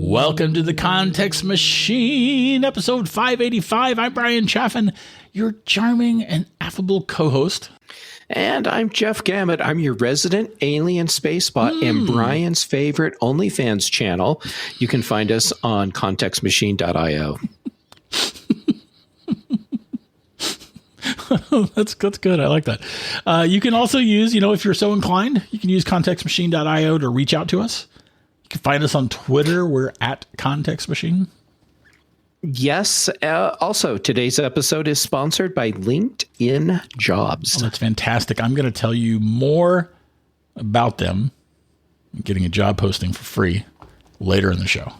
Welcome to the Context Machine, episode 585. I'm Bryan Chaffin, your charming and affable co-host. And I'm Jeff Gamet. I'm your resident alien spacebot and Bryan's favorite OnlyFans channel. You can find us on contextmachine.io. That's good. I like that. You can also use, if you're so inclined, you can use contextmachine.io to reach out to us. You can find us on Twitter. We're at Context Machine. Yes. Also, today's episode is sponsored by LinkedIn Jobs. Oh, that's fantastic. I'm going to tell you more about them getting a job posting for free later in the show.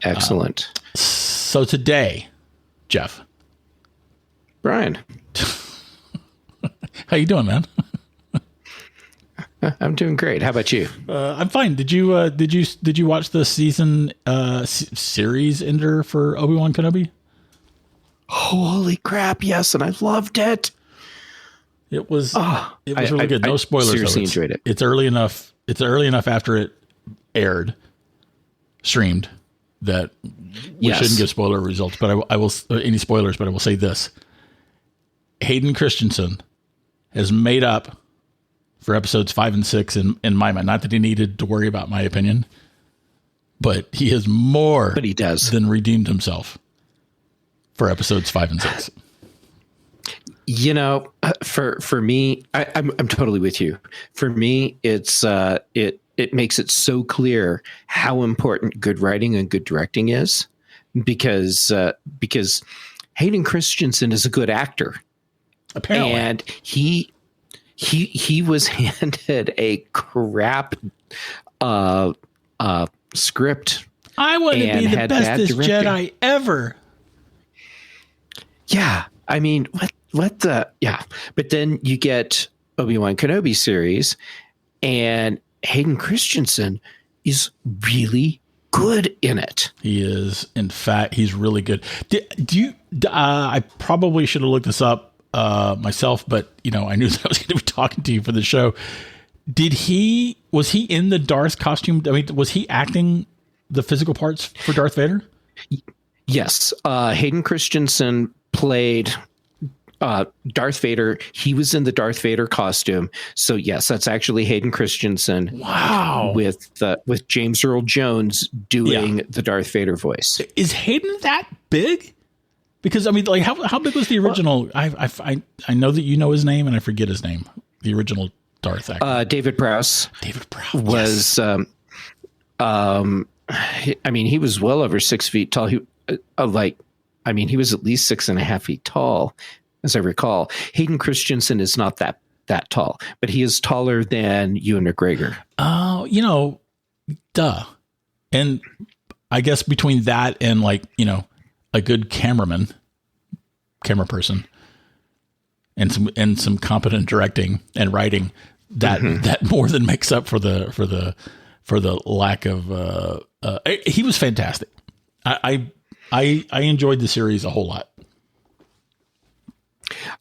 Excellent. So today, Jeff. Bryan. How you doing, man? I'm doing great. How about you? I'm fine. Did you watch the season series ender for Obi-Wan Kenobi? Holy crap! Yes, and I loved it. It was really good. No spoilers. Seriously enjoyed it. It's early enough. It's early enough after it aired, streamed, that we shouldn't give spoiler results. But I will any spoilers. But I will say this: Hayden Christensen has made up for episodes 5 and 6 in my mind. Not that he needed to worry about my opinion, but he has more than redeemed himself for episodes 5 and 6. For me, I'm totally with you. For me, it's it makes it so clear how important good writing and good directing is, because Hayden Christensen is a good actor. Apparently. And he was handed a crap script. I want to be the bestest Jedi ever. Yeah. I mean, what the, yeah. But then you get Obi-Wan Kenobi series, and Hayden Christensen is really good in it. He is. In fact, he's really good. I probably should have looked this up myself, but I knew that I was going to be talking to you for the show. Was he in the Darth costume? I mean, was he acting the physical parts for Darth Vader? Yes. Hayden Christensen played Darth Vader. He was in the Darth Vader costume. So yes, that's actually Hayden Christensen. Wow. With James Earl Jones doing the Darth Vader voice. Is Hayden that big? Because how big was the original? I know that you know his name, and I forget his name. The original Darth actor, David Prowse. David Prowse was. He was well over 6 feet tall. He was at least 6.5 feet tall, as I recall. Hayden Christensen is not that tall, but he is taller than Ewan McGregor. Oh, duh. And I guess between that and a good camera person, and some competent directing and writing, that more than makes up for the lack of. He was fantastic. I enjoyed the series a whole lot.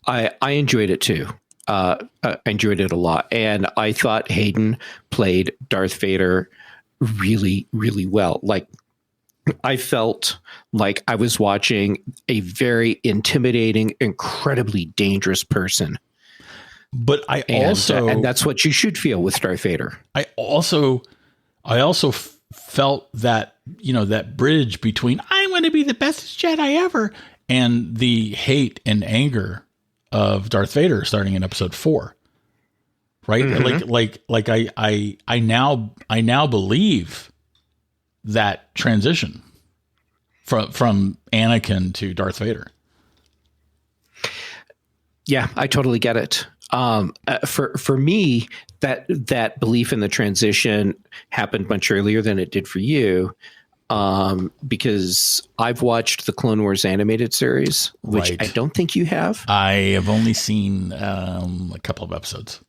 I enjoyed it too. I enjoyed it a lot, and I thought Hayden played Darth Vader really, really well. I felt like I was watching a very intimidating, incredibly dangerous person. But and that's what you should feel with Darth Vader. I also felt that, that bridge between I'm going to be the bestest Jedi ever and the hate and anger of Darth Vader starting in episode 4. Right? Mm-hmm. I now believe that transition from Anakin to Darth Vader. Yeah, I totally get it. For me, that belief in the transition happened much earlier than it did for you, because I've watched the Clone Wars animated series, which I don't think you have. I have only seen a couple of episodes.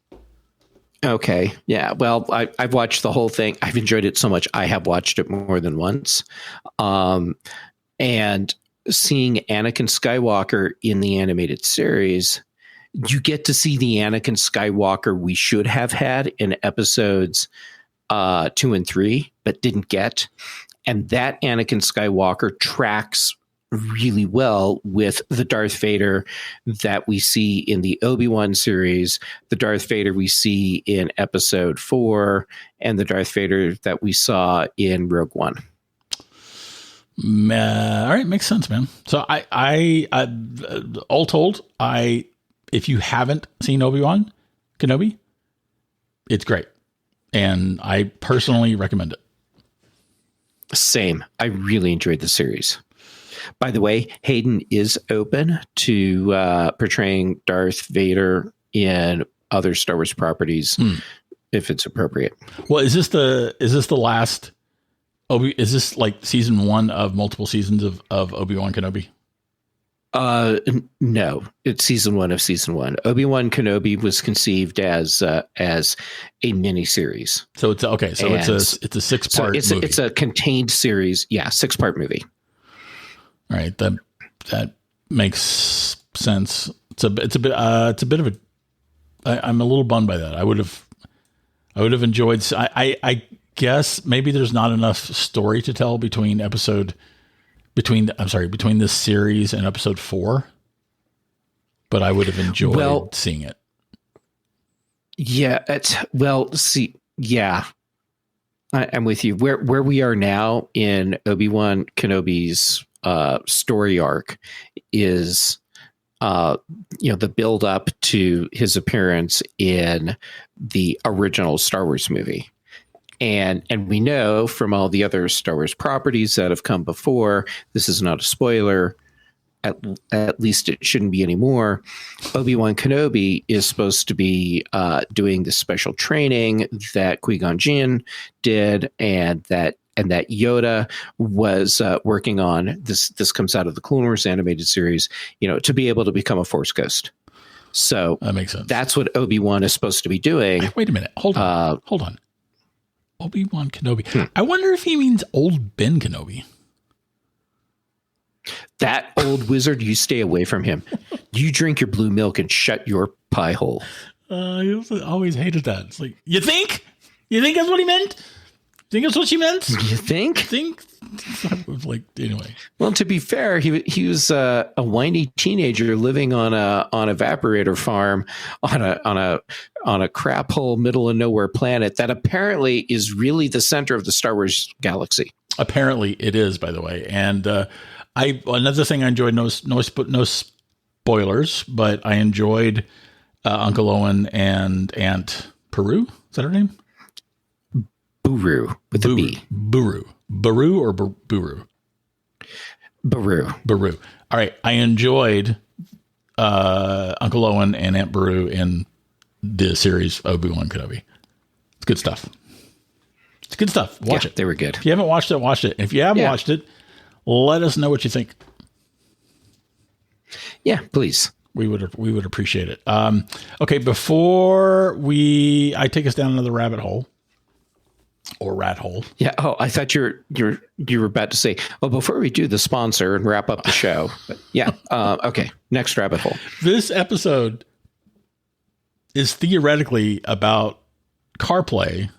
Okay. Yeah. Well, I've watched the whole thing. I've enjoyed it so much. I have watched it more than once. And seeing Anakin Skywalker in the animated series, you get to see the Anakin Skywalker we should have had in episodes 2 and 3, but didn't get. And that Anakin Skywalker tracks really well with the Darth Vader that we see in the Obi-Wan series, the Darth Vader we see in Episode 4, and the Darth Vader that we saw in Rogue One. All right, makes sense, man. So I all told, if you haven't seen Obi-Wan Kenobi, it's great, and I personally recommend it. Same. I really enjoyed the series. By the way, Hayden is open to portraying Darth Vader in other Star Wars properties if it's appropriate. Well, is this the last? Is this like season 1 of multiple seasons of Obi-Wan Kenobi? No, it's season 1 of season 1. Obi-Wan Kenobi was conceived as a mini series. So it's okay. So it's a 6-part movie. It's a contained series. Yeah, 6-part movie. All right, that makes sense. It's a bit of a. I'm a little bummed by that. I would have enjoyed. I guess maybe there's not enough story to tell between this series and episode 4. But I would have enjoyed seeing it. Yeah, I'm with you. Where we are now in Obi-Wan Kenobi's story arc is the build up to his appearance in the original Star Wars movie. And we know from all the other Star Wars properties that have come before, this is not a spoiler, at least it shouldn't be anymore. Obi-Wan Kenobi is supposed to be doing the special training that Qui-Gon Jinn did, and that Yoda was working on. This comes out of the Clone Wars animated series, to be able to become a Force ghost. So that makes sense. That's what Obi-Wan is supposed to be doing. Wait a minute. Hold on. Obi-Wan Kenobi. I wonder if he means old Ben Kenobi. That old wizard, you stay away from him. You drink your blue milk and shut your pie hole. I always hated that. It's like, you think that's what he meant? Think that's what she meant? You think? Like, anyway. Well, to be fair, he was a whiny teenager living on a evaporator farm on a crap hole middle of nowhere planet that apparently is really the center of the Star Wars galaxy. Apparently, it is, by the way. And another thing I enjoyed, no spoilers, but I enjoyed Uncle Owen and Aunt Peru. Is that her name? Buru with a B. Buru or Buru? Buru. All right. I enjoyed Uncle Owen and Aunt Beru in the series Obi-Wan Kenobi. It's good stuff. Watch it. They were good. If you haven't watched it, watch it. If you have watched it, let us know what you think. Yeah, please. We would appreciate it. Okay, before I take us down another rabbit hole. Or rat hole. Yeah. Oh, I thought you were about to say, before we do the sponsor and wrap up the show. But yeah. Okay. Next rabbit hole. This episode is theoretically about CarPlay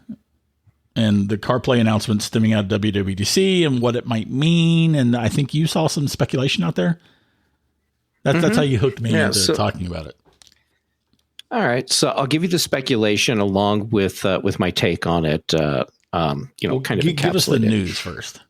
and the CarPlay announcement stemming out of WWDC and what it might mean. And I think you saw some speculation out there. That's how you hooked me into talking about it. All right. So I'll give you the speculation along with my take on it. Kind of give us the news first.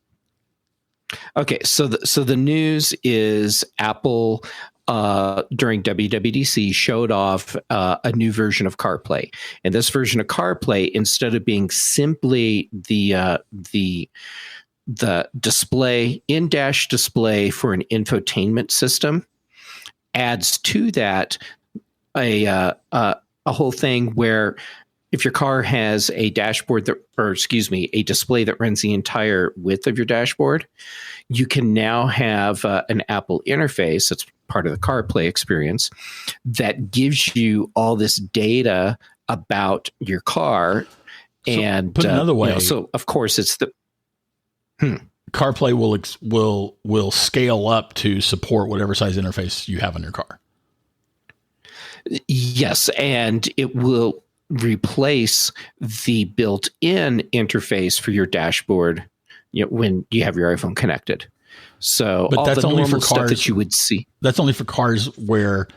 Okay, so the news is Apple during WWDC showed off a new version of CarPlay, and this version of CarPlay, instead of being simply the display in-dash display for an infotainment system, adds to that a whole thing where if your car has a dashboard a display that runs the entire width of your dashboard, you can now have an Apple interface that's part of the CarPlay experience that gives you all this data about your car. So and put another way, so of course it's the CarPlay will scale up to support whatever size interface you have on your car. Yes, and it will replace the built-in interface for your dashboard when you have your iPhone connected. So but all that's the only normal for stuff cars that you would see. That's only for cars where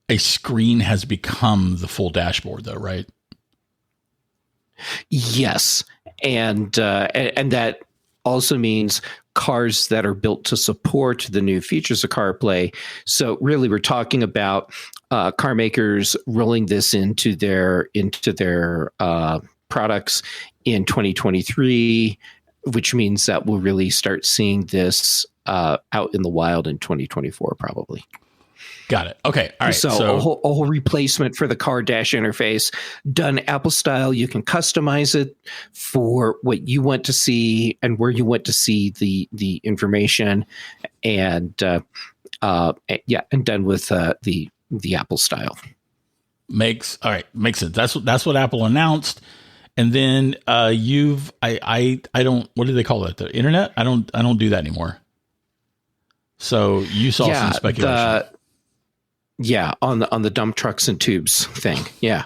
a screen has become the full dashboard, though, right? Yes, and that also means cars that are built to support the new features of CarPlay. So really, we're talking about car makers rolling this into their products in 2023, which means that we'll really start seeing this out in the wild in 2024, probably. Got it. Okay. All right. So a whole replacement for the car dash interface done Apple style. You can customize it for what you want to see and where you want to see the information, and and done with the Apple style. Makes sense. That's what Apple announced. And then I don't, what do they call it? The internet? I don't do that anymore. So you saw some speculation. On the dump trucks and tubes thing. Yeah.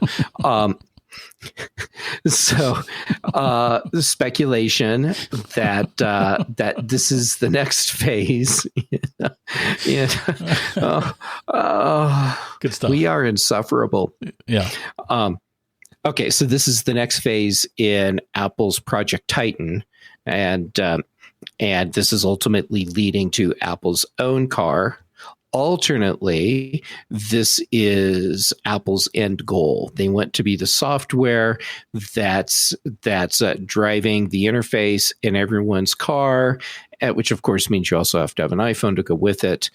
So the speculation that this is the next phase. Good stuff. We are insufferable. Yeah. Okay, so this is the next phase in Apple's Project Titan, and this is ultimately leading to Apple's own car. Alternately, this is Apple's end goal. They want to be the software that's driving the interface in everyone's car, which of course means you also have to have an iPhone to go with it.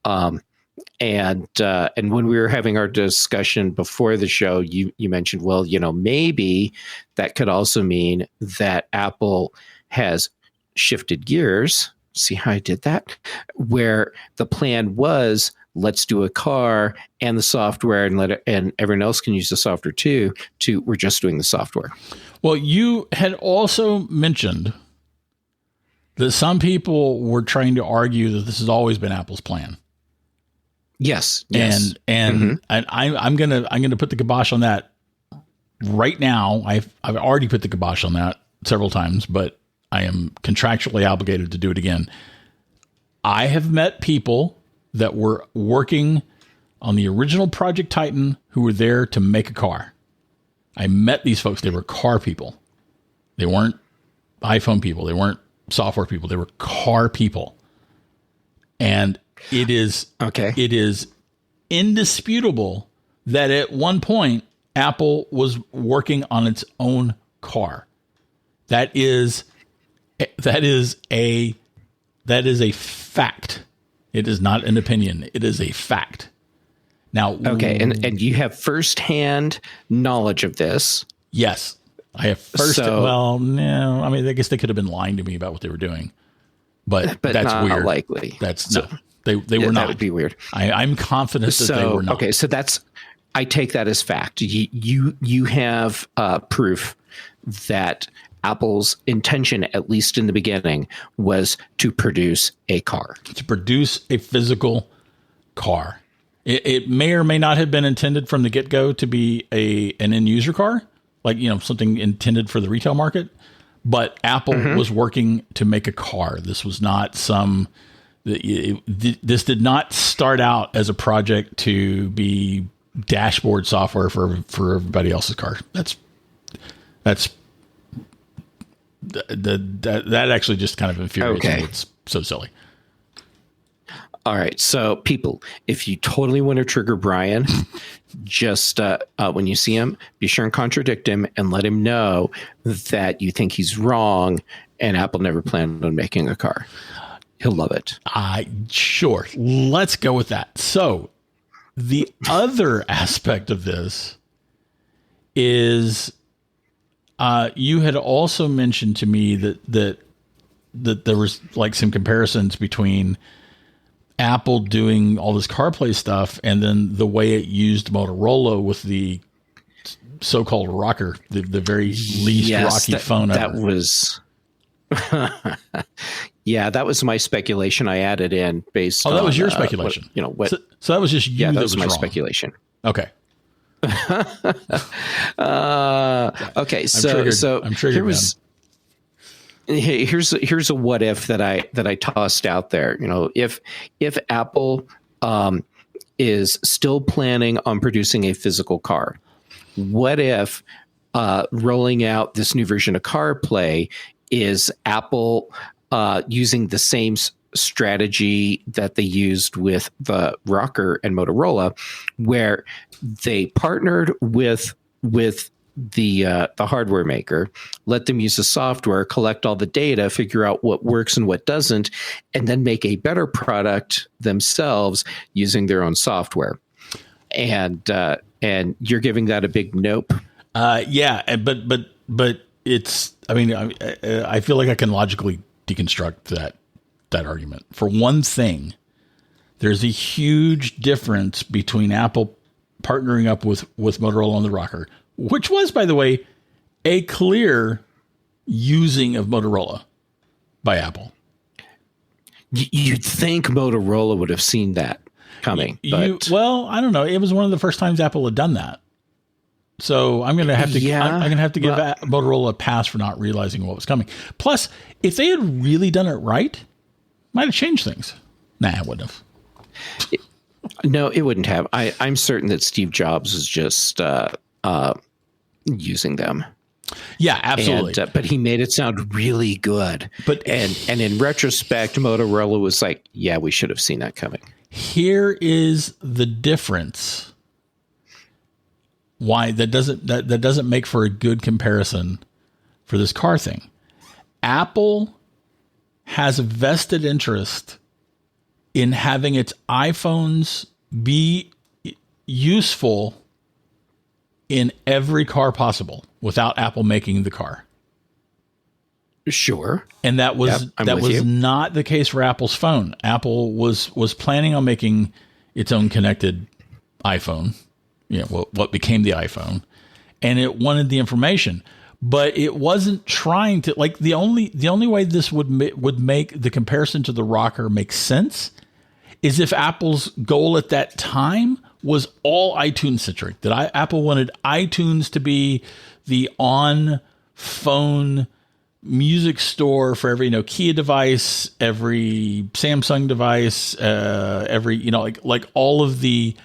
And when we were having our discussion before the show, you mentioned, well, maybe that could also mean that Apple has shifted gears. See how I did that? Where the plan was, let's do a car and the software, and everyone else can use the software too. We're just doing the software. Well, you had also mentioned that some people were trying to argue that this has always been Apple's plan. Yes. And I'm gonna put the kibosh on that right now. I've already put the kibosh on that several times, but I am contractually obligated to do it again. I have met people that were working on the original Project Titan who were there to make a car. I met these folks. They were car people. They weren't iPhone people. They weren't software people. They were car people. And it is indisputable that at one point Apple was working on its own car. That is a fact. It is not an opinion. It is a fact. Now, okay, and you have firsthand knowledge of this. Yes, I have first. Well, no, I mean, I guess they could have been lying to me about what they were doing, but that's not weird. Likely. That's no. They were not. That would be weird. I'm confident that they were not. Okay, so I take that as fact. You have proof that Apple's intention, at least in the beginning, was to produce a car. To produce a physical car. It may or may not have been intended from the get-go to be an end-user car, like something intended for the retail market. But Apple was working to make a car. This was not this did not start out as a project to be dashboard software for everybody else's car. That actually just kind of infuriates me. It's so silly. All right. So people, if you totally want to trigger Bryan, just when you see him, be sure and contradict him and let him know that you think he's wrong and Apple never planned on making a car. He'll love it. Sure. Let's go with that. So the other aspect of this is you had also mentioned to me that there was like some comparisons between Apple doing all this CarPlay stuff and then the way it used Motorola with the so-called rocker, the very least rocky phone ever. That was... Yeah, that was my speculation I added in based on... Oh, that was your speculation. So that was just you that was my wrong. Speculation. Okay. Okay, so I'm triggered, here was... here's a what if that I tossed out there. If Apple is still planning on producing a physical car, what if rolling out this new version of CarPlay is Apple using the same strategy that they used with the Rocker and Motorola, where they partnered with the hardware maker, let them use the software, collect all the data, figure out what works and what doesn't, and then make a better product themselves using their own software. And you're giving that a big nope. Yeah, but it's. I mean, I feel like I can logically deconstruct that argument. For one thing, there's a huge difference between Apple partnering up with Motorola on the Rocker, which was, by the way, a clear using of Motorola by Apple. You'd think Motorola would have seen that coming. Well, I don't know. It was one of the first times Apple had done that. So I'm going to have to I'm going to have to give Motorola a pass for not realizing what was coming. Plus, if they had really done it right, might have changed things. Nah, it wouldn't have. No, it wouldn't have. I'm certain that Steve Jobs was just using them. Yeah, absolutely. But he made it sound really good. And in retrospect, Motorola was like, "Yeah, we should have seen that coming." Here is the difference. Why that doesn't make for a good comparison for this car thing. Apple has a vested interest in having its iPhones be useful in every car possible without Apple making the car. Sure. And that was not the case for Apple's phone. Apple was planning on making its own connected iPhone, what became the iPhone, and it wanted the information, but it wasn't trying to, like, the only way this would make the comparison to the Rocker make sense is if Apple's goal at that time was all iTunes centric, that Apple wanted iTunes to be the on phone music store for every Nokia device, every Samsung device, every like all of the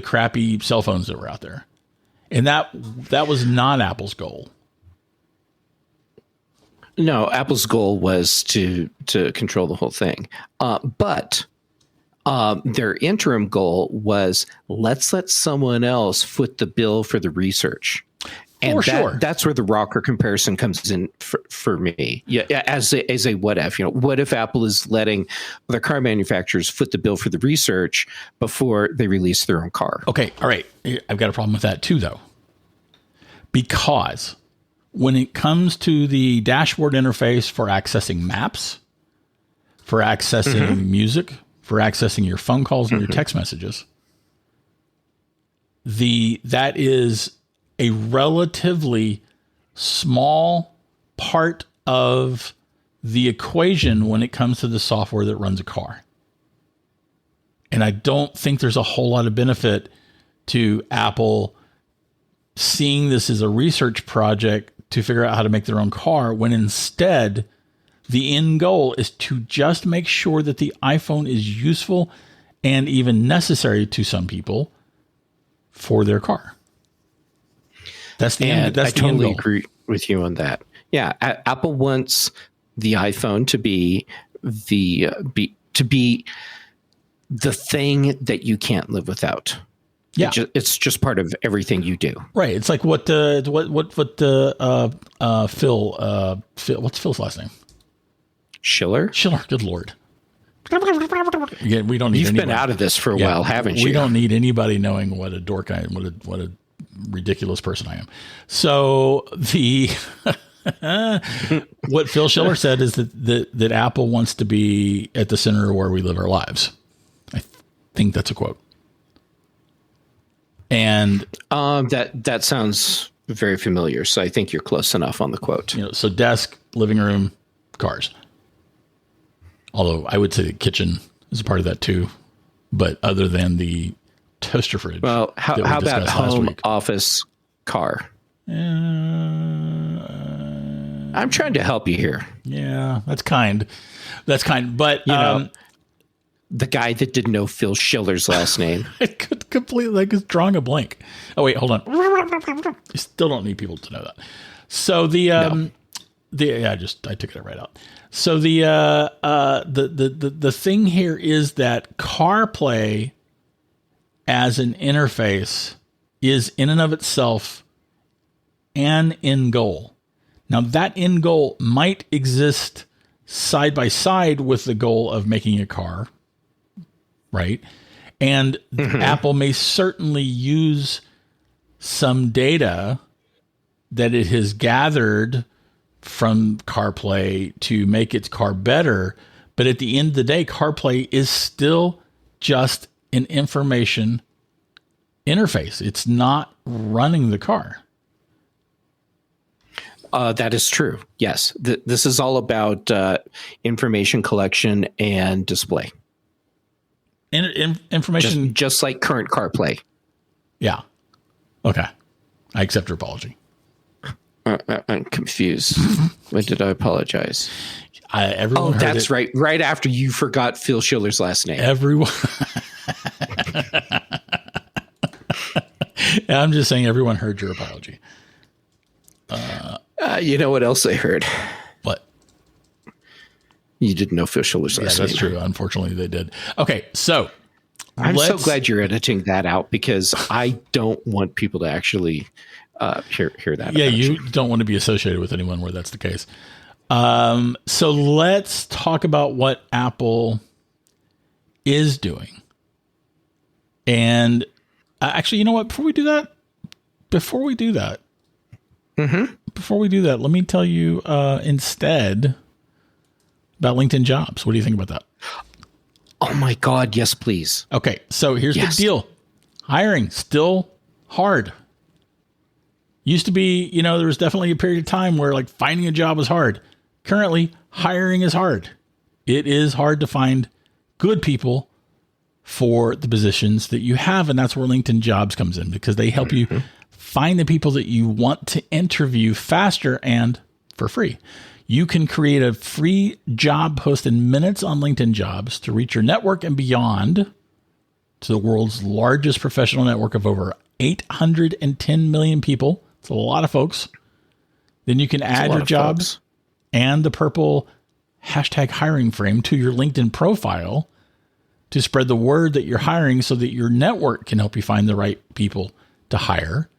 crappy cell phones that were out there, and that was not Apple's goal. No, Apple's goal was to control the whole thing, but their interim goal was, let's let someone else foot the bill for the research. And that's where the Rocker comparison comes in for me. Yeah, as a what if, what if Apple is letting other car manufacturers foot the bill for the research before they release their own car? Okay, all right. I've got a problem with that too, though, because when it comes to the dashboard interface for accessing maps, for accessing music, for accessing your phone calls and your text messages, that is a relatively small part of the equation when it comes to the software that runs a car. And I don't think there's a whole lot of benefit to Apple seeing this as a research project to figure out how to make their own car, when instead the end goal is to just make sure that the iPhone is useful and even necessary to some people for their car. That's the end. I totally agree with you on that. Yeah, Apple wants the iPhone to be the thing that you can't live without. Yeah, it's just part of everything you do. Right. It's like what Phil. What's Phil's last name? Schiller. Good Lord. Yeah, we don't need. You've been out of this for a while, haven't you? We don't need anybody knowing what a dork I am, what a ridiculous person I am. So what Phil Schiller said is that Apple wants to be at the center of where we live our lives. I think that's a quote. And that sounds very familiar. So I think you're close enough on the quote. So desk, living room, cars. Although I would say the kitchen is a part of that too, but other than the toaster fridge. Well, how about home, office, car? I'm trying to help you here. Yeah, that's kind. That's kind. But the guy that didn't know Phil Schiller's last name. I could completely like is drawing a blank. Oh wait, hold on. You still don't need people to know that. So I took it right out. So the thing here is that CarPlay as an interface is in and of itself an end goal. Now that end goal might exist side by side with the goal of making a car, right? And Apple may certainly use some data that it has gathered from CarPlay to make its car better. But at the end of the day, CarPlay is still just an information interface. It's not running the car. That is true. Yes. This is all about information collection and display. Information. Just like current CarPlay. Yeah. Okay. I accept your apology. I'm confused. When did I apologize? Everyone heard that's it. right. Right after you forgot Phil Schiller's last name. Everyone. I'm just saying everyone heard your apology. You know what else I heard? What? You didn't know Phil Schiller's last name. That's true. Unfortunately, they did. Okay, so I'm so glad you're editing that out because I don't want people to actually hear that. Yeah, you don't want to be associated with anyone where that's the case. So let's talk about what Apple is doing. And actually, you know what? Before we do that, let me tell you instead about LinkedIn Jobs. What do you think about that? Oh my God, yes, please. Okay, so here's the deal. Hiring, still hard. Used to be, there was definitely a period of time where like finding a job was hard. Currently, hiring is hard. It is hard to find good people for the positions that you have, and that's where LinkedIn Jobs comes in because they help you find the people that you want to interview faster and for free. You can create a free job post in minutes on LinkedIn Jobs to reach your network and beyond to the world's largest professional network of over 810 million people. It's a lot of folks. Then you can add your jobs and the purple hashtag hiring frame to your LinkedIn profile to spread the word that you're hiring so that your network can help you find the right people to hire.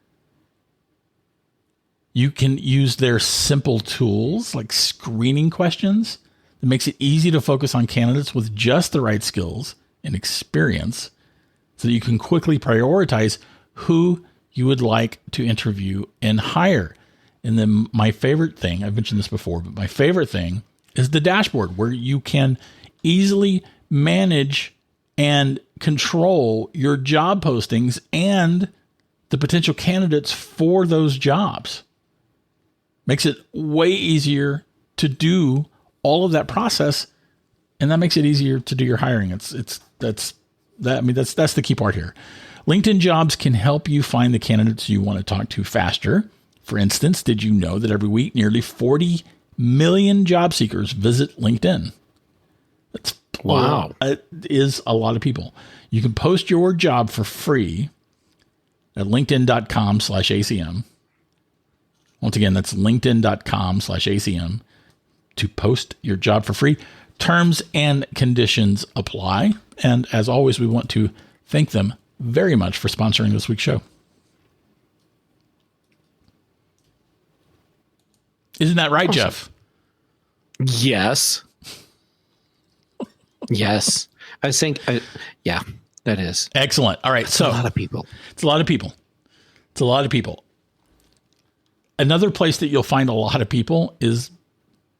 You can use their simple tools like screening questions that makes it easy to focus on candidates with just the right skills and experience so that you can quickly prioritize who you would like to interview and hire. And then my favorite thing, I've mentioned this before, but my favorite thing is the dashboard where you can easily manage and control your job postings and the potential candidates for those jobs. Makes it way easier to do all of that process, and that makes it easier to do your hiring. That's the key part here. LinkedIn Jobs can help you find the candidates you want to talk to faster. For instance, did you know that every week nearly 40 million job seekers visit LinkedIn? That's wow. It is a lot of people. You can post your job for free at linkedin.com/ACM. Once again, that's linkedin.com/ACM to post your job for free. Terms and conditions apply. And as always, we want to thank them very much for sponsoring this week's show. Isn't that right, Jeff? Yes. Yes. I think, yeah, that is. Excellent. All right. So a lot of people. It's a lot of people. It's a lot of people. Another place that you'll find a lot of people is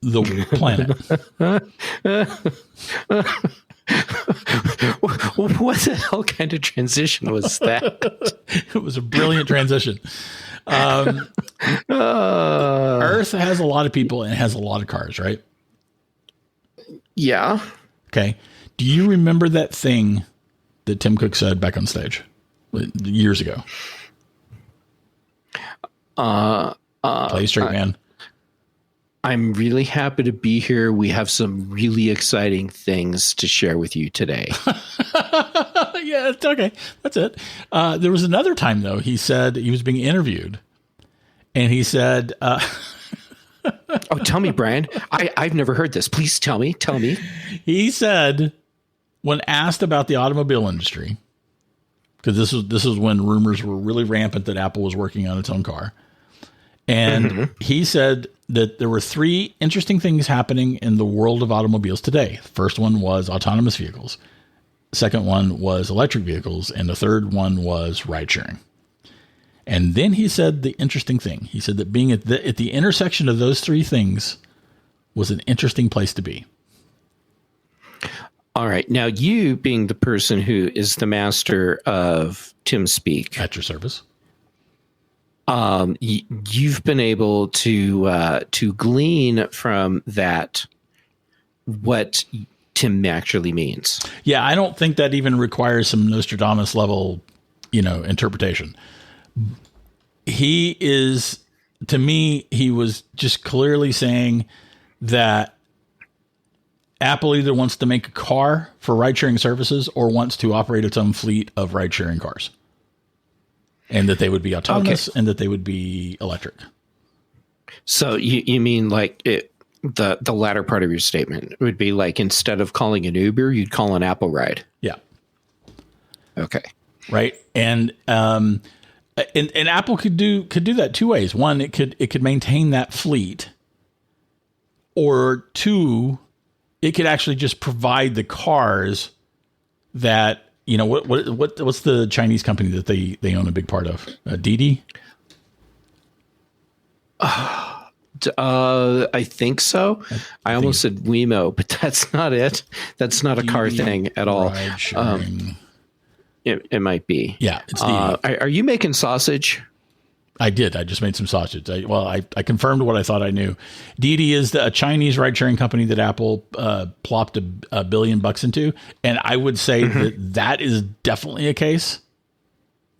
the planet. What the hell kind of transition was that? It was a brilliant transition. Earth has a lot of people and it has a lot of cars, right? Yeah. Okay. Do you remember that thing that Tim Cook said back on stage years ago? Play straight, man. I'm really happy to be here. We have some really exciting things to share with you today. Yeah, it's okay. That's it. There was another time, though, he said he was being interviewed, and he said, Oh, tell me, Bryan. I've never heard this. Please tell me. Tell me. He said, when asked about the automobile industry, because this is when rumors were really rampant that Apple was working on its own car, and he said that there were three interesting things happening in the world of automobiles today. First one was autonomous vehicles. Second one was electric vehicles. And the third one was ride sharing. And then he said the interesting thing. He said that being at the intersection of those three things was an interesting place to be. All right. Now, you being the person who is the master of Tim Speak. At your service. You've been able to glean from that what Tim actually means. Yeah, I don't think that even requires some Nostradamus level, interpretation. He is, to me, he was just clearly saying that Apple either wants to make a car for ride-sharing services or wants to operate its own fleet of ride-sharing cars. And that they would be autonomous and that they would be electric. So you mean like the latter part of your statement would be like, instead of calling an Uber, you'd call an Apple ride. Yeah. Okay. Right. And Apple could do that two ways. One, it could maintain that fleet, or two, it could actually just provide the cars that, what's the Chinese company that they own a big part of? Didi? I think so. I almost said Wemo, but that's not it. That's not a car thing at all. It might be. Yeah, it's Didi. Are you making sausage? I did. I just made some sausage. I confirmed what I thought I knew. Didi is a Chinese ride-sharing company that Apple plopped $1 billion into, and I would say that is definitely a case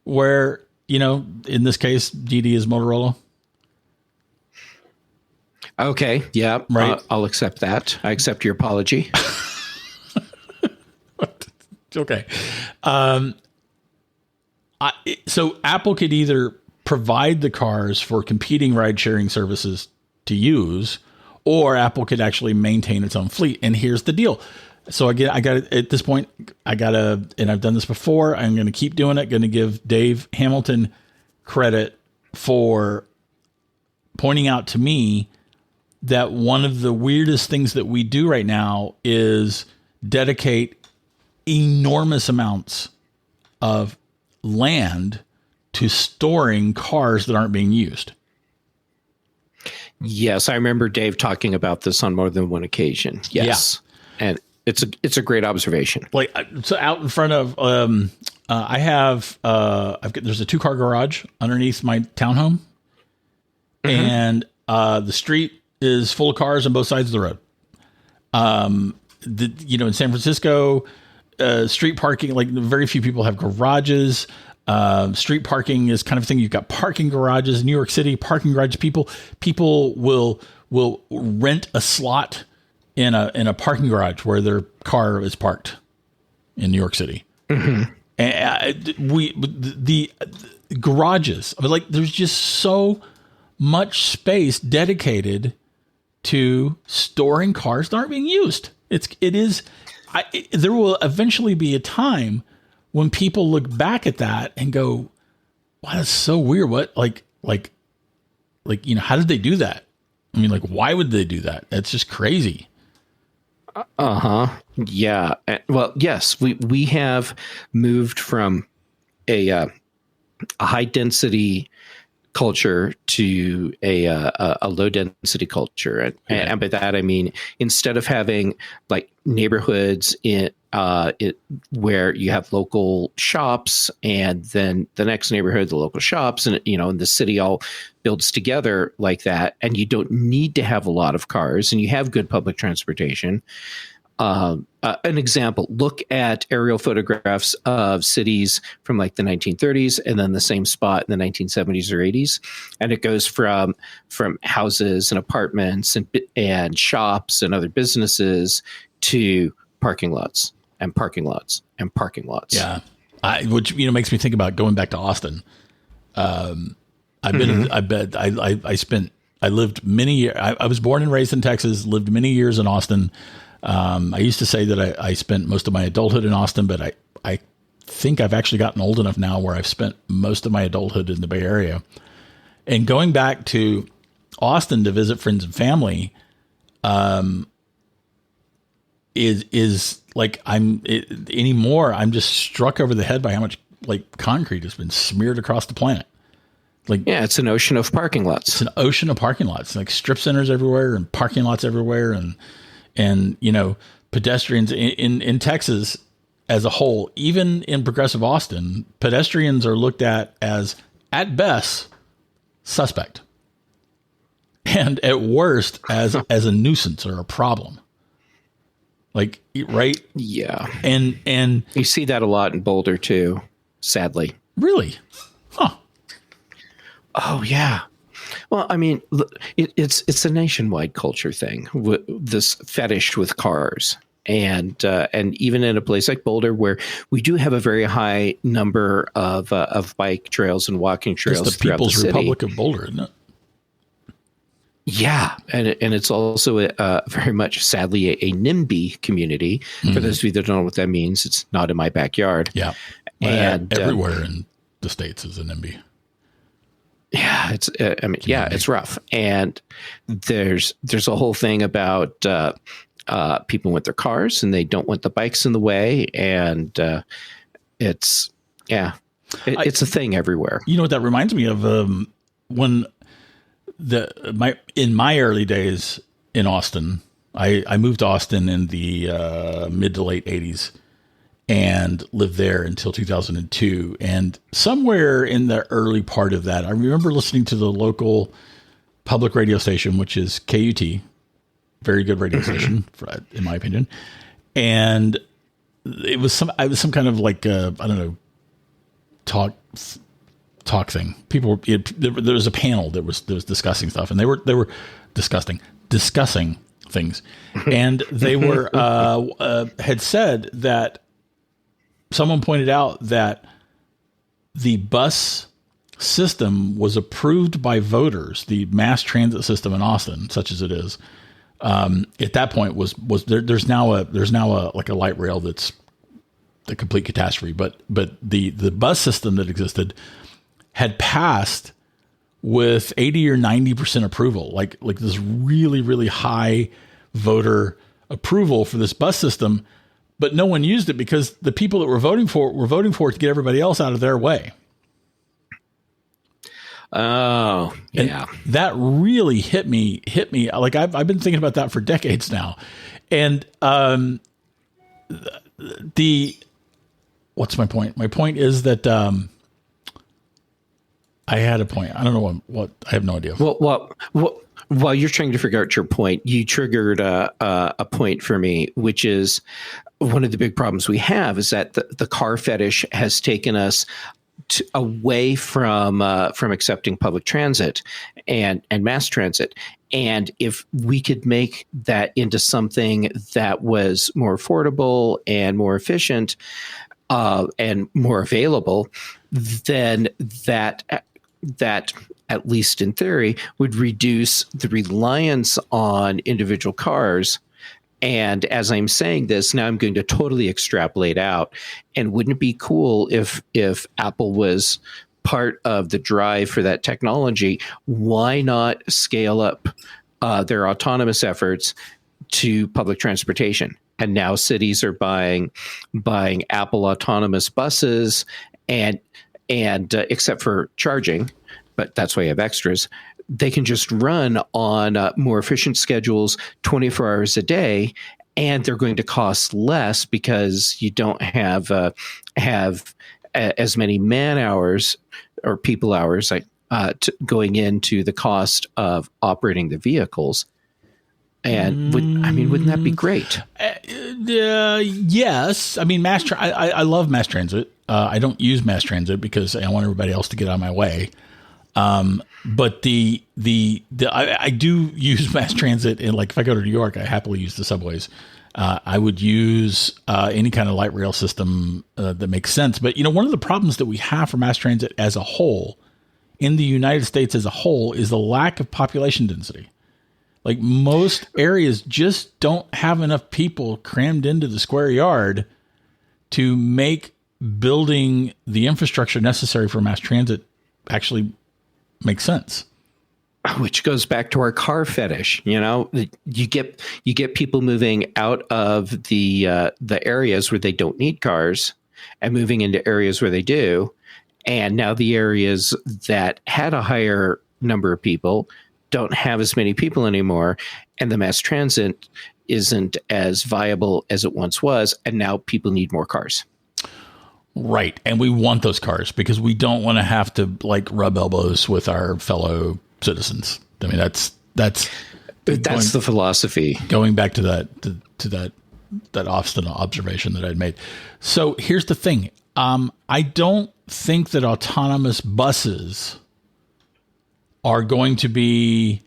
where, in this case, Didi is Motorola. Okay. Yeah. Right. I'll accept that. I accept your apology. Okay. So Apple could either provide the cars for competing ride-sharing services to use, or Apple could actually maintain its own fleet. And here's the deal. So again, at this point, and I've done this before, I'm going to keep doing it. Going to give Dave Hamilton credit for pointing out to me that one of the weirdest things that we do right now is dedicate enormous amounts of land to storing cars that aren't being used. Yes, I remember Dave talking about this on more than one occasion. Yes. Yeah. And it's a great observation. Like, so out in front of I have there's a 2-car garage underneath my townhome. And the street is full of cars on both sides of the road. In San Francisco, street parking, like very few people have garages. Street parking is kind of a thing. You've got parking garages in New York City, parking garages. People will rent a slot in a parking garage where their car is parked in New York City. And the garages, like, there's just so much space dedicated to storing cars that aren't being used. There will eventually be a time when people look back at that and go, wow, that's so weird. What, how did they do that? I mean, why would they do that? That's just crazy. Yeah. Well, yes, we have moved from a high density culture to a low density culture, and by that I mean, instead of having like neighborhoods where you have local shops, and then the next neighborhood, the local shops, and and the city all builds together like that, and you don't need to have a lot of cars, and you have good public transportation. An example, look at aerial photographs of cities from like the 1930s and then the same spot in the 1970s or 80s. And it goes from houses and apartments and shops and other businesses to parking lots and parking lots and parking lots. Yeah. Which, makes me think about going back to Austin. I lived many years. I was born and raised in Texas, lived many years in Austin. I used to say that I spent most of my adulthood in Austin, but I think I've actually gotten old enough now where I've spent most of my adulthood in the Bay Area. And going back to Austin to visit friends and family, is like anymore. I'm just struck over the head by how much like concrete has been smeared across the planet. Like, yeah, it's an ocean of parking lots. It's an ocean of parking lots, like strip centers everywhere and parking lots everywhere. And pedestrians in Texas as a whole, even in progressive Austin, pedestrians are looked at as, at best, suspect. And at worst, as a nuisance or a problem. Like, right? Yeah. And you see that a lot in Boulder too, sadly. Really? Huh. Oh, yeah. Well, I mean, it's a nationwide culture thing, this fetish with cars. And even in a place like Boulder, where we do have a very high number of bike trails and walking trails it's the throughout People's the city. Republic of Boulder, isn't it? Yeah, and it's also very much, sadly, a NIMBY community. Mm-hmm. For those of you that don't know what that means, it's not in my backyard. Yeah, and everywhere in the States is a NIMBY. Yeah, it's rough, and there's a whole thing about people with their cars and they don't want the bikes in the way, and it's a thing everywhere. You know what that reminds me of? When in my early days in Austin, I moved to Austin in the mid to late 80s. And lived there until 2002. And somewhere in the early part of that, I remember listening to the local public radio station, which is KUT, very good radio station, in my opinion. And it was some kind of like I don't know, talk thing. People, there was a panel that was discussing stuff, and they were discussing things, and they were had said that. Someone pointed out that the bus system was approved by voters, the mass transit system in Austin, such as it is. At that point, was there? There's now a like a light rail that's the complete catastrophe. But the bus system that existed had passed with 80 or 90% approval, like this really, really high voter approval for this bus system. But no one used it because the people that were voting for it to get everybody else out of their way. Oh, yeah. And that really hit me. Like I've been thinking about that for decades now. And what's my point? My point is that I had a point. I don't know what I have no idea. Well, while you're trying to figure out your point, you triggered a point for me, which is one of the big problems we have is that the car fetish has taken us away from accepting public transit and mass transit. And if we could make that into something that was more affordable and more efficient and more available, then that at least in theory, would reduce the reliance on individual cars. And as I'm saying this, now I'm going to totally extrapolate out. And wouldn't it be cool if Apple was part of the drive for that technology? Why not scale up their autonomous efforts to public transportation? And now cities are buying Apple autonomous buses, and except for charging, but that's why you have extras. They can just run on more efficient schedules 24 hours a day, and they're going to cost less because you don't have as many man hours or people hours going into the cost of operating the vehicles. And wouldn't that be great? Yes. I mean, I love mass transit. I don't use mass transit because I want everybody else to get out of my way. But I do use mass transit, and like if I go to New York, I happily use the subways. I would use any kind of light rail system that makes sense. But one of the problems that we have for mass transit as a whole in the United States as a whole is the lack of population density. Like most areas just don't have enough people crammed into the square yard to make building the infrastructure necessary for mass transit actually make sense. Which goes back to our car fetish. You get people moving out of the areas where they don't need cars and moving into areas where they do. And now the areas that had a higher number of people don't have as many people anymore. And the mass transit isn't as viable as it once was. And now people need more cars. Right. And we want those cars because we don't want to have to like rub elbows with our fellow citizens. I mean, that's the philosophy. Going back to that obstinate observation that I'd made. So here's the thing. I don't think that autonomous buses are going to be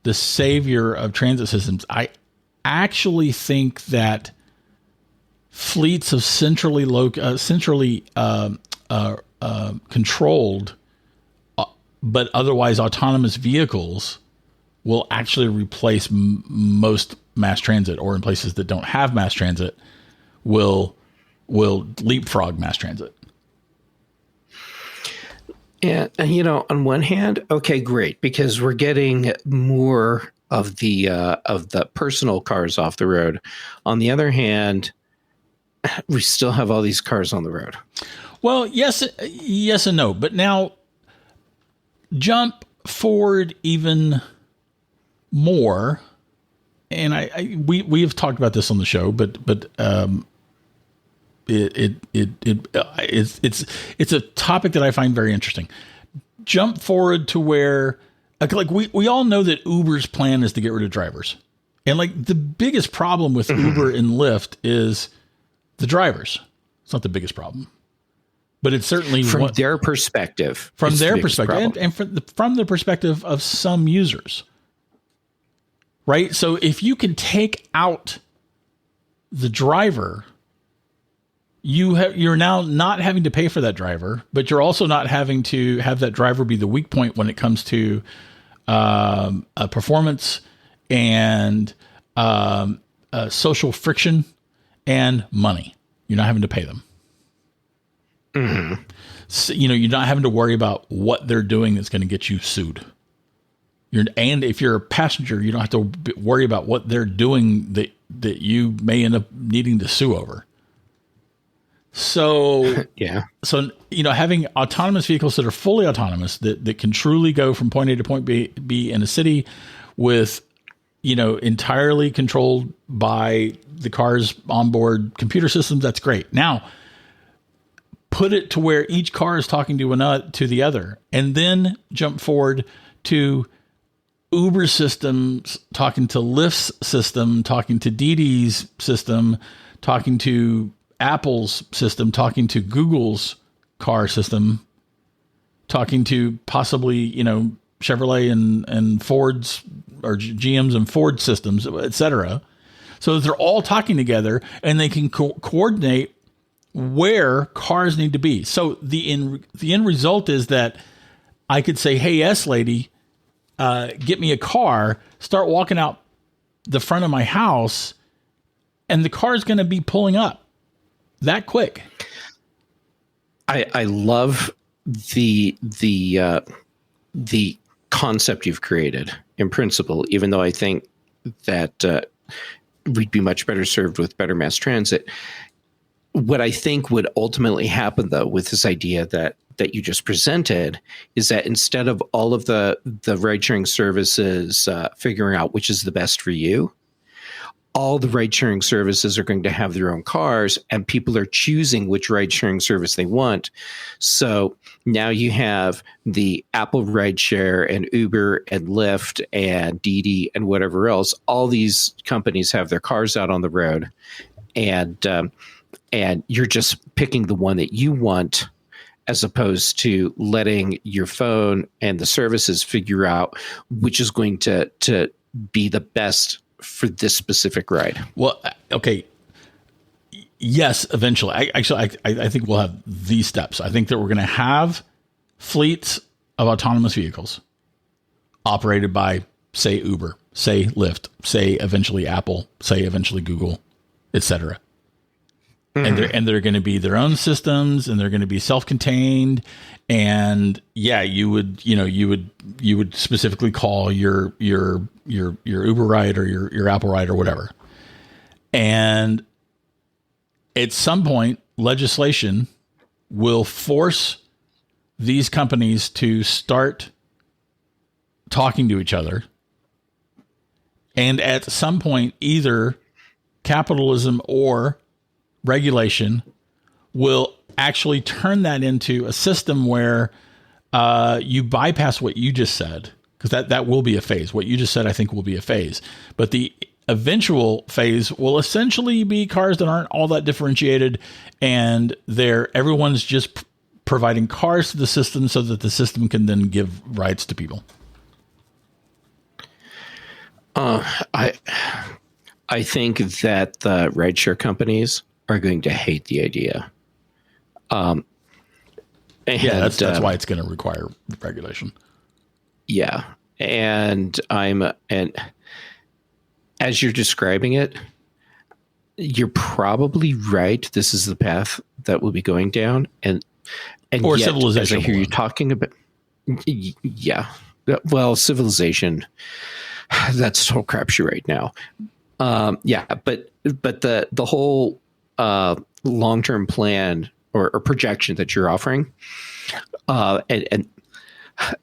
the savior of transit systems. I actually think that fleets of centrally controlled, but otherwise autonomous vehicles will actually replace most mass transit, or in places that don't have mass transit, will leapfrog mass transit. Yeah, and on one hand, okay, great, because we're getting more of the personal cars off the road. On the other hand, we still have all these cars on the road. Well, yes and no. But now jump forward even more. And we have talked about this on the show, but it's a topic that I find very interesting. Jump forward to where like we all know that Uber's plan is to get rid of drivers. And like the biggest problem with Uber and Lyft is the drivers. It's not the biggest problem, but it's certainly from their perspective. From their perspective, and from the perspective of some users, right? So if you can take out the driver, you're now not having to pay for that driver, but you're also not having to have that driver be the weak point when it comes to performance and social friction. And money. You're not having to pay them. Mm-hmm. So, you're not having to worry about what they're doing that's going to get you sued. And if you're a passenger, you don't have to worry about what they're doing that you may end up needing to sue over. So, yeah. So, having autonomous vehicles that are fully autonomous, that can truly go from point A to point B in a city with entirely controlled by the car's onboard computer systems. That's great. Now, put it to where each car is talking to the other, and then jump forward to Uber systems talking to Lyft's system, talking to DiDi's system, talking to Apple's system, talking to Google's car system, talking to possibly, Chevrolet and Ford's or GM's and Ford systems, et cetera. So they're all talking together and they can coordinate where cars need to be. So the end result is that I could say, hey, yes, lady, get me a car, start walking out the front of my house, and the car's going to be pulling up that quick. I love the concept you've created in principle, even though I think that we'd be much better served with better mass transit. What I think would ultimately happen, though, with this idea that you just presented is that instead of all of the ride-sharing services figuring out which is the best for you, all the ride-sharing services are going to have their own cars, and people are choosing which ride-sharing service they want. So now you have the Apple rideshare and Uber and Lyft and DiDi and whatever else. All these companies have their cars out on the road, and you're just picking the one that you want, as opposed to letting your phone and the services figure out which is going to be the best for this specific ride. Well, okay. Yes, eventually. I think we'll have these steps. I think that we're going to have fleets of autonomous vehicles operated by, say, Uber, say, Lyft, say, eventually Apple, say, eventually Google, etc. And they're going to be their own systems, and they're going to be self-contained. And yeah, you would specifically call your Uber ride or your Apple ride or whatever. And at some point, legislation will force these companies to start talking to each other. And at some point, either capitalism or regulation will actually turn that into a system where you bypass what you just said, because that will be a phase. What you just said, I think, will be a phase. But the eventual phase will essentially be cars that aren't all that differentiated, and everyone's just providing cars to the system so that the system can then give rides to people. I think that the rideshare companies are going to hate the idea. That's why it's going to require regulation. Yeah. And as you're describing it, you're probably right. This is the path that we'll be going down. And or yet, civilization. As I hear you talking about, yeah, well, civilization, that's a total crapshoot right now. But the whole long-term plan or projection that you're offering, and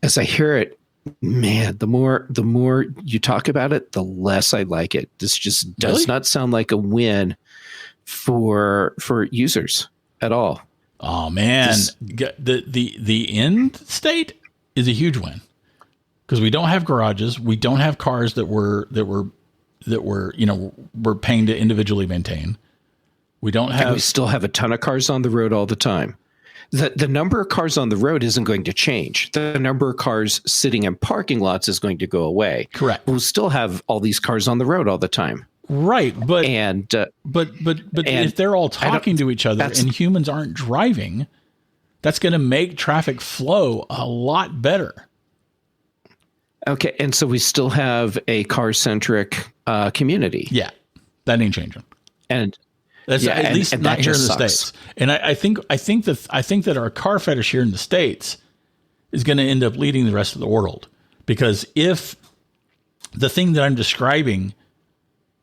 as I hear it, man, the more you talk about it, the less I like it. This just does not sound like a win for users at all. Oh man, the end state is a huge win, because we don't have garages, we don't have cars that we're paying to individually maintain. We don't have. And we still have a ton of cars on the road all the time. The number of cars on the road isn't going to change. The number of cars sitting in parking lots is going to go away. Correct. We'll still have all these cars on the road all the time. Right, but if they're all talking to each other and humans aren't driving, that's going to make traffic flow a lot better. Okay, and so we still have a car-centric community. Yeah, that ain't changing. And that's at least not here in the States. And I think that our car fetish here in the States is going to end up leading the rest of the world, because if the thing that I'm describing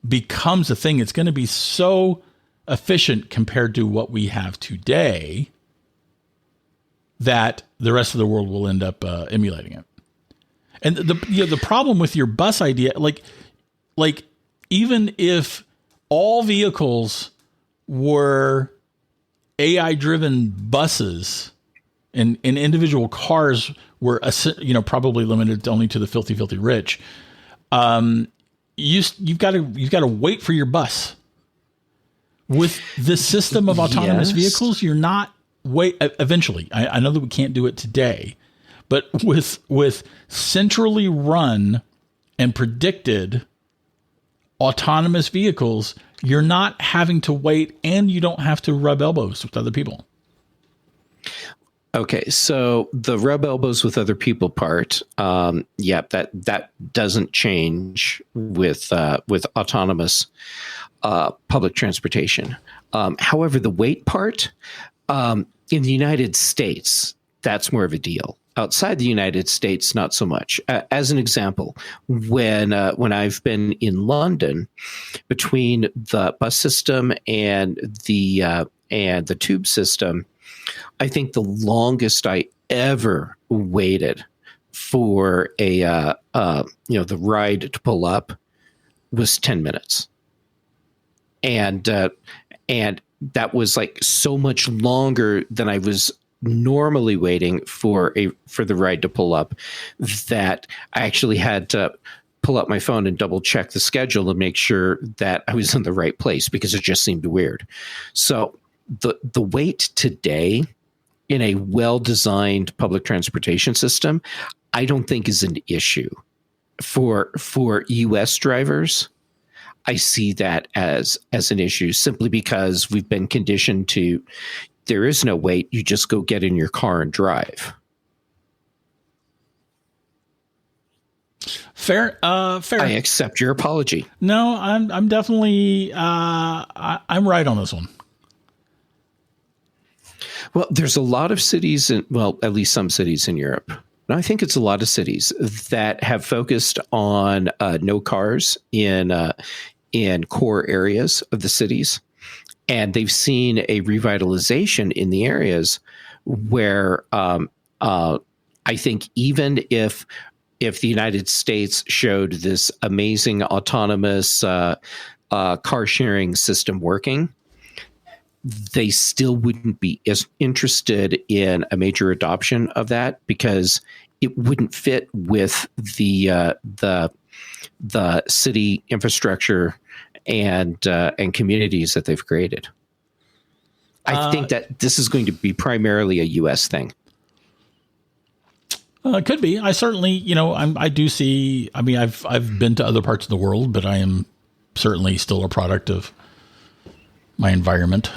becomes a thing, it's going to be so efficient compared to what we have today that the rest of the world will end up emulating it. And the problem with your bus idea, like even if all vehicles were AI driven buses and individual cars were probably limited only to the filthy rich, you've got to wait for your bus. With this system of autonomous vehicles, you're not eventually. I know that we can't do it today, but with centrally run and predicted autonomous vehicles, you're not having to wait, and you don't have to rub elbows with other people. Okay, so the rub elbows with other people part, that doesn't change with autonomous public transportation. However, the wait part, in the United States, that's more of a deal. Outside the United States, not so much. As an example, when I've been in London, between the bus system and the tube system, I think the longest I ever waited for the ride to pull up was 10 minutes, and that was like so much longer than I was normally waiting for the ride to pull up, that I actually had to pull out my phone and double check the schedule to make sure that I was in the right place because it just seemed weird. So the wait today in a well-designed public transportation system, I don't think is an issue. For US drivers, I see that as an issue simply because we've been conditioned to, there is no wait, you just go get in your car and drive. Fair. I accept your apology. No, I'm definitely I'm right on this one. Well, there's a lot of cities, at least some cities in Europe. And I think it's a lot of cities that have focused on no cars in core areas of the cities. And they've seen a revitalization in the areas where I think even if the United States showed this amazing autonomous car sharing system working, they still wouldn't be as interested in a major adoption of that because it wouldn't fit with the city infrastructure and communities that they've created. I think that this is going to be primarily a U.S. thing. It could be. I certainly, I do see. I mean, I've been to other parts of the world, but I am certainly still a product of my environment.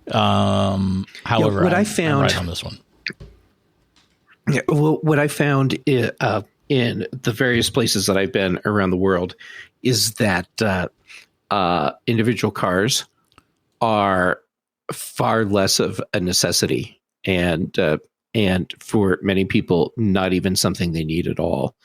However, what I'm I found right on this one. Yeah, well, what I found in the various places that I've been around the world is that individual cars are far less of a necessity, and for many people, not even something they need at all.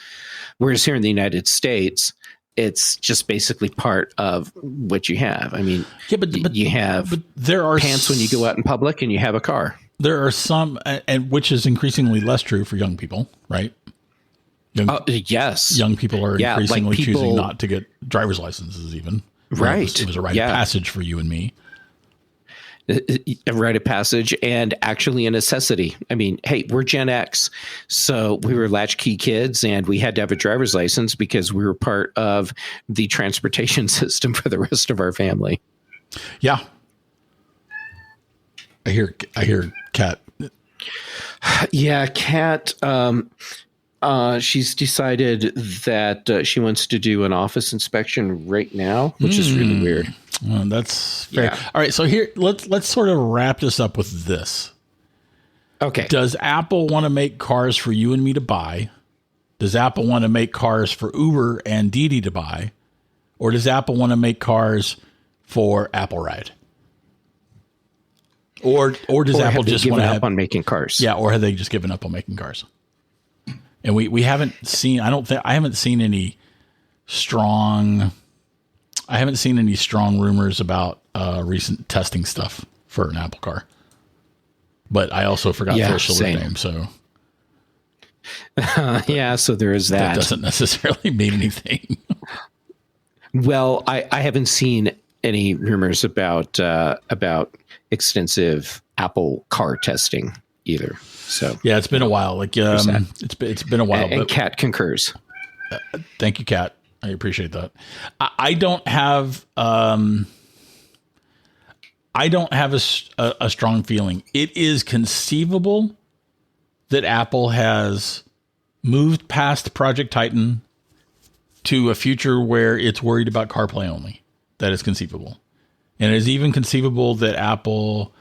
Whereas here in the United States, it's just basically part of what you have. I mean, but you have there are pants when you go out in public, and you have a car. There are some, and which is increasingly less true for young people, right? Yes. Young people are increasingly choosing not to get driver's licenses even. Right. It was a rite of passage for you and me. A rite of passage and actually a necessity. I mean, hey, we're Gen X, so we were latchkey kids and we had to have a driver's license because we were part of the transportation system for the rest of our family. Yeah. I hear Kat. Yeah, Kat. She's decided that she wants to do an office inspection right now, which is really weird. Well, that's fair. Yeah. All right, so here let's sort of wrap this up with this. Okay. Does Apple want to make cars for you and me to buy? Does Apple want to make cars for Uber and Didi to buy? Or does Apple want to make cars for Apple Ride? Or does Apple just want to up on making cars? Yeah, or have they just given up on making cars? And we haven't seen. I haven't seen any strong rumors about recent testing stuff for an Apple car. But I also forgot their salute name, so so there is that. That doesn't necessarily mean anything. Well, I haven't seen any rumors about extensive Apple car testing either. So yeah, it's been a while. Like it's been a while. And Kat concurs. Thank you, Kat. I appreciate that. I don't have a strong feeling. It is conceivable that Apple has moved past Project Titan to a future where it's worried about CarPlay only. That is conceivable. And it is even conceivable that Apple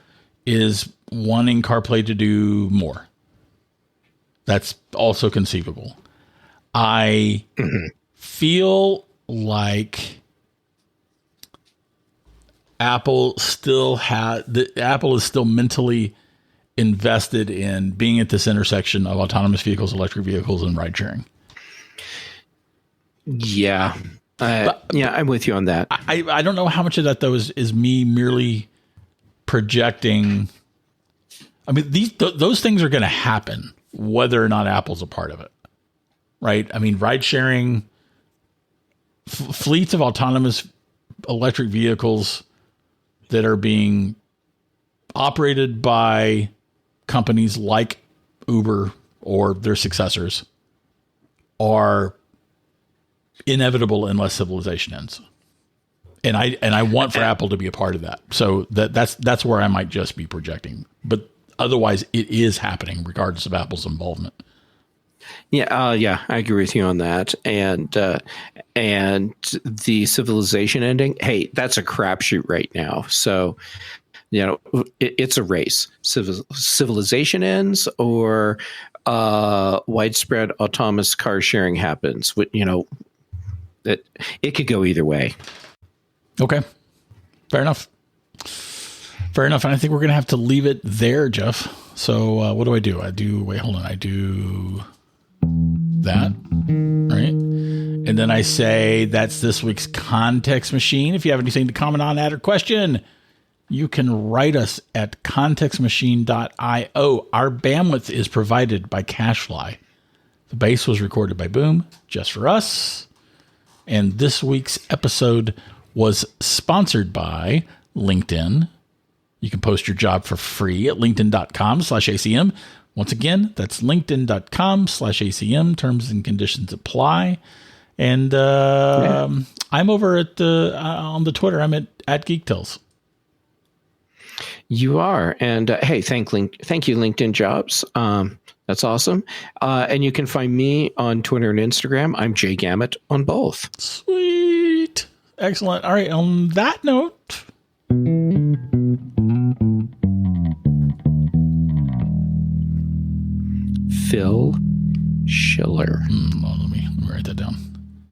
is wanting CarPlay to do more. That's also conceivable. I feel like Apple is still mentally invested in being at this intersection of autonomous vehicles, electric vehicles, and ride sharing. Yeah. I'm with you on that. I don't know how much of that though is me merely projecting. I mean, those things are going to happen whether or not Apple's a part of it, right? I mean, ride sharing, fleets of autonomous electric vehicles that are being operated by companies like Uber or their successors are inevitable unless civilization ends. And I want for Apple to be a part of that. So that's where I might just be projecting. But otherwise, it is happening regardless of Apple's involvement. Yeah, I agree with you on that. And the civilization ending, hey, that's a crapshoot right now. So, it's a race. Civilization ends, or widespread autonomous car sharing happens. It could go either way. Okay, fair enough. And I think we're going to have to leave it there, Jeff. So what do? I do that, right? And then I say that's this week's Context Machine. If you have anything to comment on, add, or question, you can write us at contextmachine.io. Our bandwidth is provided by CashFly. The bass was recorded by Boom, just for us. And this week's episode was sponsored by LinkedIn. You can post your job for free at linkedin.com/ACM. Once again, that's linkedin.com/ACM. Terms and conditions apply. And I'm over at on the Twitter. I'm at GeekTales. You are. And hey, thank you, LinkedIn Jobs. That's awesome. And you can find me on Twitter and Instagram. I'm Jay Gamet on both. Sweet. Excellent. All right. On that note, Phil Schiller. Let me write that down.